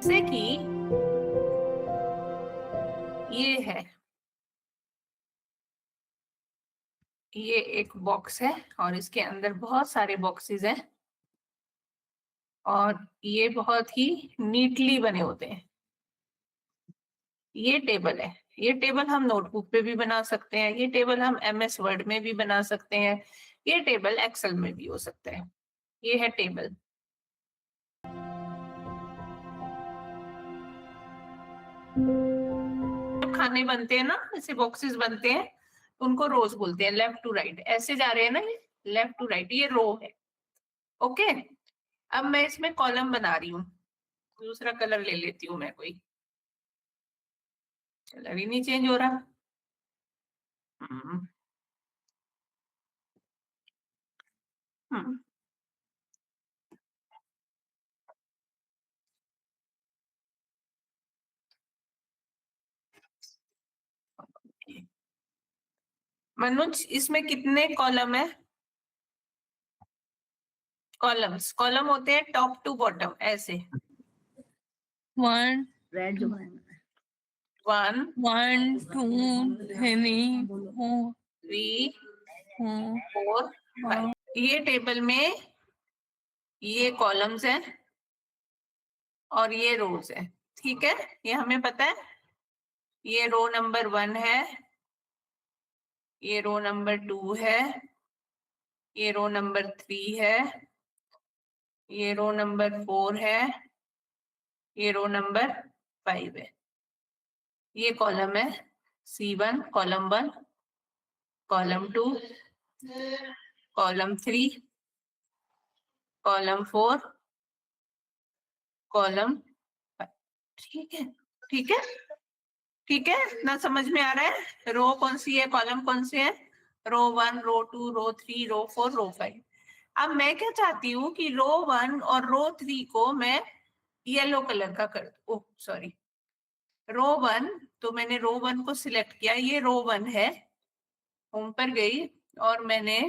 जैसे कि ये है, ये एक बॉक्स है और इसके अंदर बहुत सारे बॉक्सेस हैं और ये बहुत ही नीटली बने होते हैं। ये टेबल है, ये टेबल हम नोटबुक पे भी बना सकते हैं, ये टेबल हम MS वर्ड में भी बना सकते हैं, ये टेबल एक्सेल में भी हो सकता है। ये है टेबल। खाने बनते हैं ना, ऐसे बॉक्सेस बनते हैं, उनको रोज बोलते हैं, लेफ्ट टू राइट ऐसे जा रहे हैं ना, लेफ्ट टू राइट, ये रो है। ओके, अब मैं इसमें कॉलम बना रही हूँ, दूसरा कलर ले लेती हूँ मैं कोई, कलर ही नहीं चेंज हो रहा। हम्म मनोज, इसमें कितने कॉलम है? कॉलम्स, कॉलम होते हैं टॉप टू बॉटम ऐसे। 1 रेड जो बनाया 1 1 2 3 4 3 4 4 5। ये टेबल में ये कॉलम्स हैं और ये रोज है, ठीक है, ये हमें पता है। ये रो नंबर 1 है, ये रो नंबर 2 है, ये रो नंबर 3 है, ये रो नंबर 4 है, ये रो नंबर 5 है। ये कॉलम है C1, column 1, column 2, column 3, column 4, column 5। ठीक है, ठीक है, ठीक है ना, समझ में आ रहा है? रो कौन सी है, कॉलम कौन से है? रो 1, रो 2, रो 3, रो 4, रो 5। अब मैं क्या चाहती हूँ कि रो 1 और रो 3 को मैं येलो कलर का कर दूं। ओह सॉरी, रो 1, तो मैंने रो 1 को सिलेक्ट किया, ये रो 1 है, होम पर गई और मैंने,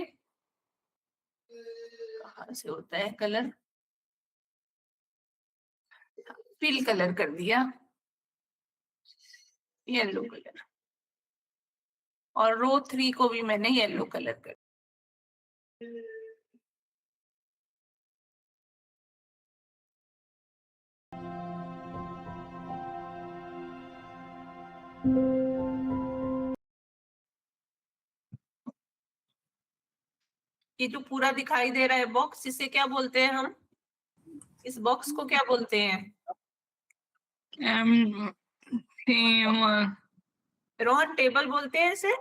कहाँ से होता है कलर, फिल कलर कर दिया, येलो कलर, और रो 3 को भी मैंने येलो कलर कर ये जो पूरा दिखाई दे रहा है बॉक्स, इसे क्या बोलते हैं हम? इस बॉक्स को क्या बोलते हैं? टेबल रोहन, टेबल बोलते हैं इसे।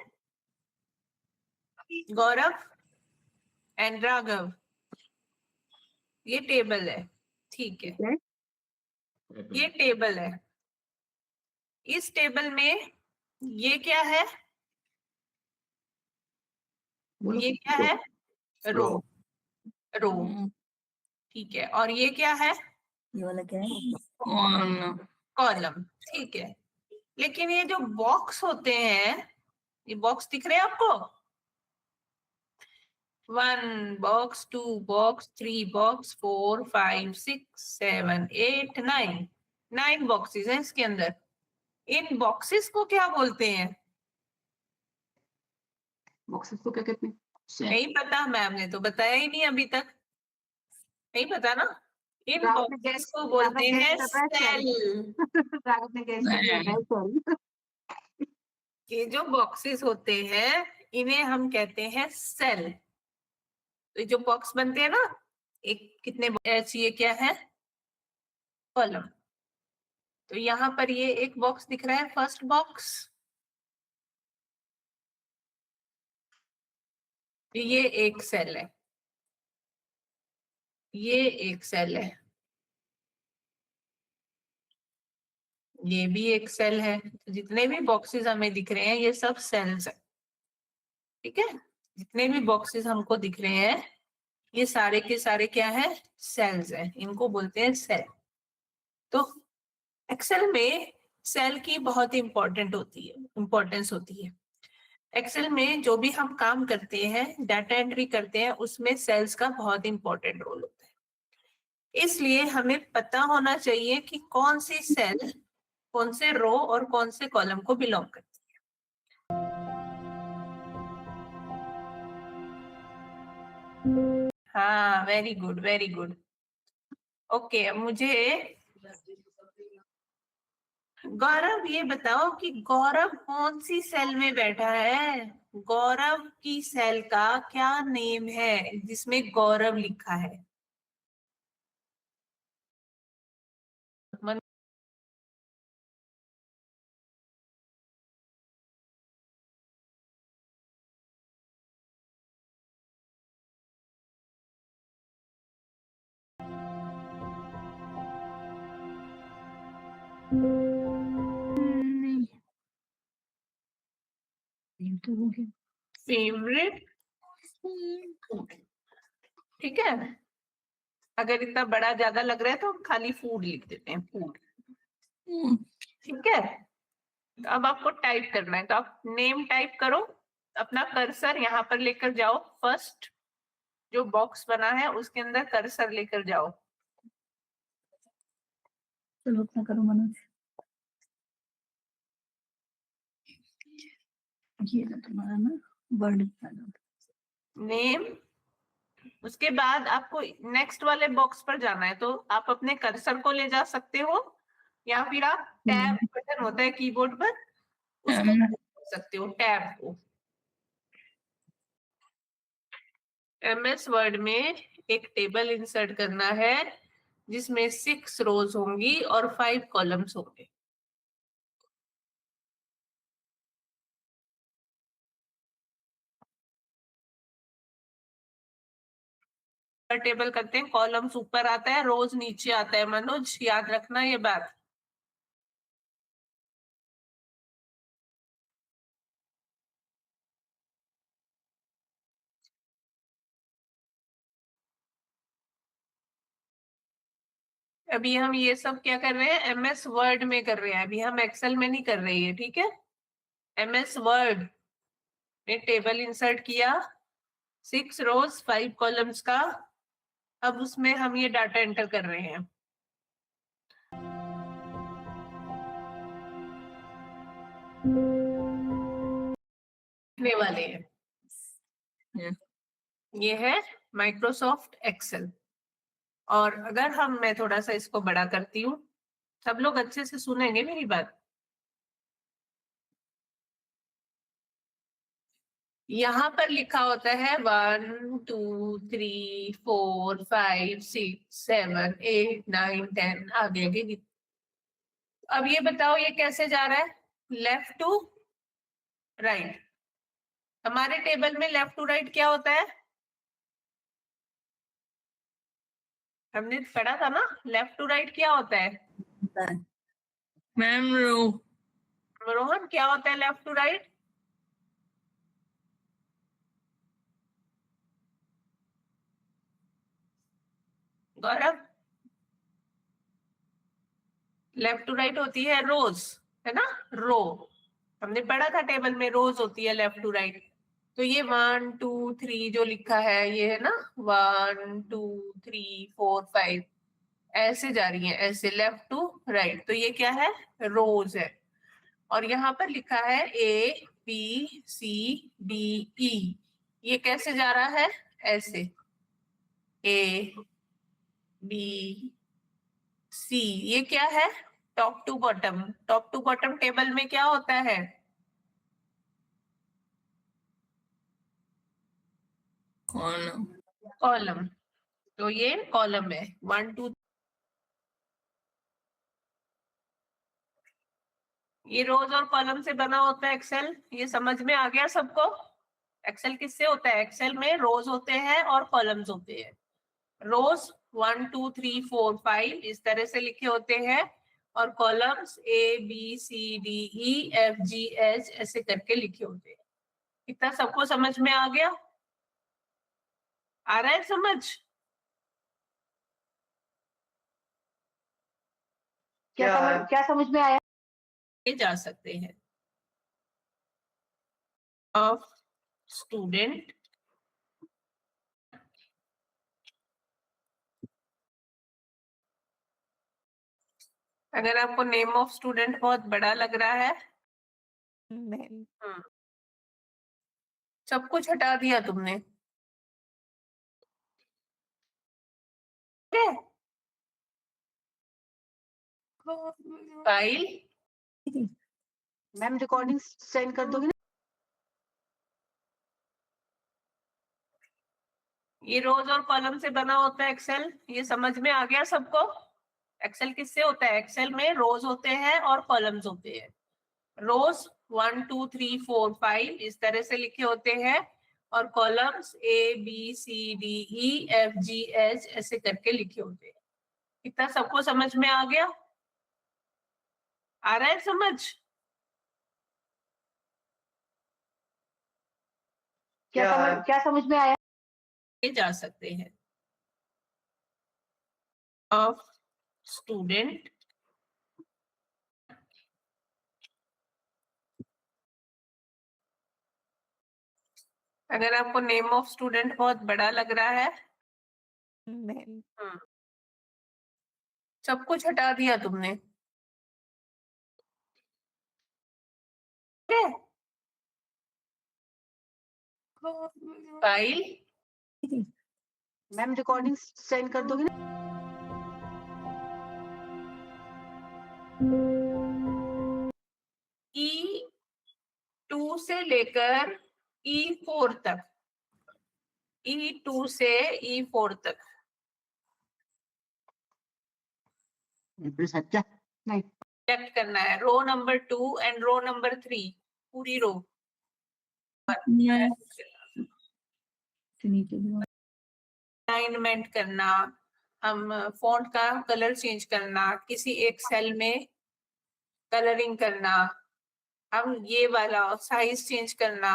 गौरव एंड राघव, ये टेबल है, ठीक है, ये टेबल है। इस टेबल में ये क्या है? ये क्या है? रो, रो, ठीक है, और ये क्या है? ये वाला क्या है? कॉलम, ठीक है। लेकिन ये जो बॉक्स होते हैं, ये बॉक्स दिख रहे हैं आपको? 1 बॉक्स, 2 बॉक्स, 3 बॉक्स, 4 5 6 7 8 9, 9 बॉक्सेस हैं इसके अंदर। इन बॉक्सेस को क्या बोलते हैं? बॉक्सेस को क्या कहते हैं? नहीं पता, मैम ने तो बताया ही नहीं अभी तक, नहीं पता ना। इन बॉक्सेस को बोलते हैं सेल। राघव ने गैस किया है, सॉरी। ये जो बॉक्सेस होते हैं इन्हें हम कहते हैं सेल। तो ये जो बॉक्स बनते हैं ना, एक कितने ऐसी, ये क्या है? कॉलम। तो यहाँ पर ये एक बॉक्स दिख रहा है, फर्स्ट बॉक्स, ये एक सेल है, ये एक सेल है, ये भी एक सेल है। तो जितने भी बॉक्सेस हमें दिख रहे हैं ये सब सेल्स है, ठीक है। जितने भी बॉक्सेस हमको दिख रहे हैं ये सारे के सारे क्या है? सेल्स हैं, इनको बोलते हैं सेल। तो एक्सेल में सेल की बहुत इंपॉर्टेंस होती है। एक्सेल में जो भी हम काम करते हैं, डाटा एंट्री करते हैं, उसमें सेल्स का बहुत इंपॉर्टेंट रोल होता है। इसलिए हमें पता होना चाहिए कि कौन सी सेल कौन से रो और कौन से कॉलम को बिलोंग करती है। हाँ, very good very good. Okay, मुझे गौरव ये बताओ कि गौरव कौन सी सेल में बैठा है? गौरव की सेल का क्या नेम है जिसमें गौरव लिखा है? फेवरेट, ठीक है। अगर इतना बड़ा ज्यादा लग रहा है तो खाली फूड लिख देते हैं, फूड, ठीक है। तो अब आपको टाइप करना है, तो आप नेम टाइप करो, अपना कर्सर यहाँ पर लेकर जाओ, फर्स्ट जो बॉक्स बना है उसके अंदर कर्सर लेकर जाओ। चलो उतना करो मनोज। ये ना तुम्हारा ना वर्ड नेम, उसके बाद आपको नेक्स्ट वाले बॉक्स पर जाना है, तो आप अपने कर्सर को ले जा सकते हो या फिर आप टैब बटन होता है कीबोर्ड पर, उसको कर सकते हो, टैब को। एमएस वर्ड में एक टेबल इंसर्ट करना है जिसमें 6 रोज होंगी और 5 कॉलम्स होंगे। टेबल करते हैं, कॉलम्स ऊपर आता है, रोज नीचे आता है। मनोज, याद रखना ये बात। अभी हम ये सब क्या कर रहे हैं? एमएस वर्ड में कर रहे हैं, अभी हम एक्सेल में नहीं कर रहे हैं, ठीक है। एमएस वर्ड में टेबल इंसर्ट किया, 6 रोज 5 कॉलम्स का। अब उसमें हम ये डाटा एंटर कर रहे हैं। लिखने वाले हैं, ये है माइक्रोसॉफ्ट एक्सेल। और अगर मैं थोड़ा सा इसको बड़ा करती हूँ, सब लोग अच्छे से सुनेंगे मेरी बात। यहाँ पर लिखा होता है 1 2 3 4 5 6 7 8 9 10, आगे आगे। अब ये बताओ ये कैसे जा रहा है? Left to right. हमारे टेबल में लेफ्ट टू राइट क्या होता है? हमने पढ़ा था ना, लेफ्ट टू राइट क्या होता है? मैम रो। रोहन, क्या होता है left to right? Gaurav, left to right होती है रोज, है ना, रो। हमने पढ़ा था टेबल में रोज होती है लेफ्ट टू राइट। तो ये 1 2 3 जो लिखा है ये है ना, 1 2 3 4 5, ऐसे जा रही है, ऐसे लेफ्ट टू राइट, तो ये क्या है? रोज है। और यहाँ पर लिखा है A B C D E, ये कैसे जा रहा है? ऐसे A B C, ये क्या है? Top to bottom. Top to bottom table में क्या होता है? कॉलम। कॉलम। तो ये कॉलम है 1 2। ये रोज और कॉलम से बना होता है एक्सेल, ये समझ में आ गया सबको? एक्सेल किससे होता है? एक्सेल में रोज होते हैं और कॉलम्स होते हैं। रोज 1 2 3 4 5 इस तरह से लिखे होते हैं, और columns A B C D E F G H ऐसे करके लिखे होते हैं। इतना सबको समझ में आ गया? आ रहा है समझ? क्या समझ में आया? ये जा सकते हैं ऑफ स्टूडेंट अगर आपको नेम ऑफ स्टूडेंट बहुत बड़ा लग रहा है, सब कुछ हटा दिया तुमने, ठीक है? फाइल, मैम रिकॉर्डिंग सेंड कर दोगे ना? ये रोज और कॉलम से बना होता है एक्सेल, ये समझ में आ गया सबको? एक्सेल किससे होता है? एक्सेल में रोज होते हैं और कॉलम्स होते हैं। रोज 1 2 3 4 5 इस तरह से लिखे होते हैं, और कॉलम्स ABCDEFGH ऐसे करके लिखे होते हैं। इतना सबको समझ में आ गया? आ रहा है समझ? क्या समझ में आया? ये जा सकते हैं ऑफ स्टूडेंट, अगर आपको नेम ऑफ स्टूडेंट बहुत बड़ा लग रहा है, सब कुछ हटा दिया तुमने, ठीक है? फाइल, मैम रिकॉर्डिंग सेंड कर दोगे ना? E2 से लेकर E4 तक, E2 से E4 तक सच्चा नहीं चेक करना है। Row number 2 and row number 3, पूरी रो अलाइनमेंट करना, हम फॉन्ट का कलर चेंज करना, किसी एक सेल में कलरिंग करना, हम ये वाला साइज चेंज करना,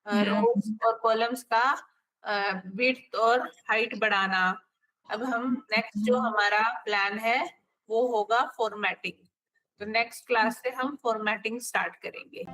रोज और कॉलम्स का विड्थ और हाइट बढ़ाना। अब हम नेक्स्ट जो हमारा प्लान है वो होगा फॉर्मेटिंग। तो नेक्स्ट क्लास से हम फॉर्मेटिंग स्टार्ट करेंगे।